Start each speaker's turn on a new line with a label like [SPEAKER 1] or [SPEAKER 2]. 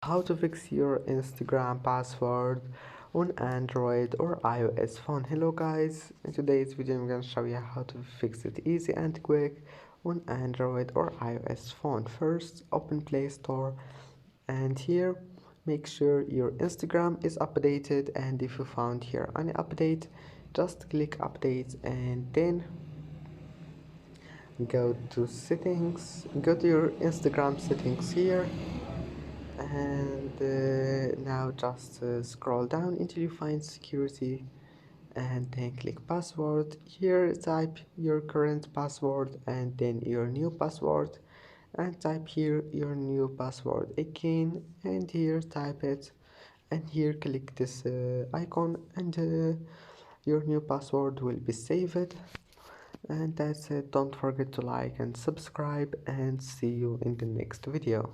[SPEAKER 1] How to fix your Instagram password on Android or iOS phone. Hello guys, in today's video I'm going to show you how to fix it easy and quick on Android or iOS phone. First, open Play Store, and here make sure your Instagram is updated, and if you found here any update, just click update and then go to settings, go to your Instagram settings here, and now just scroll down until you find security, and then click password. Here type your current password and then your new password, and type here your new password again, and here type it, and here click this icon, and your new password will be saved. And that's it. Don't forget to like and subscribe, and see you in the next video.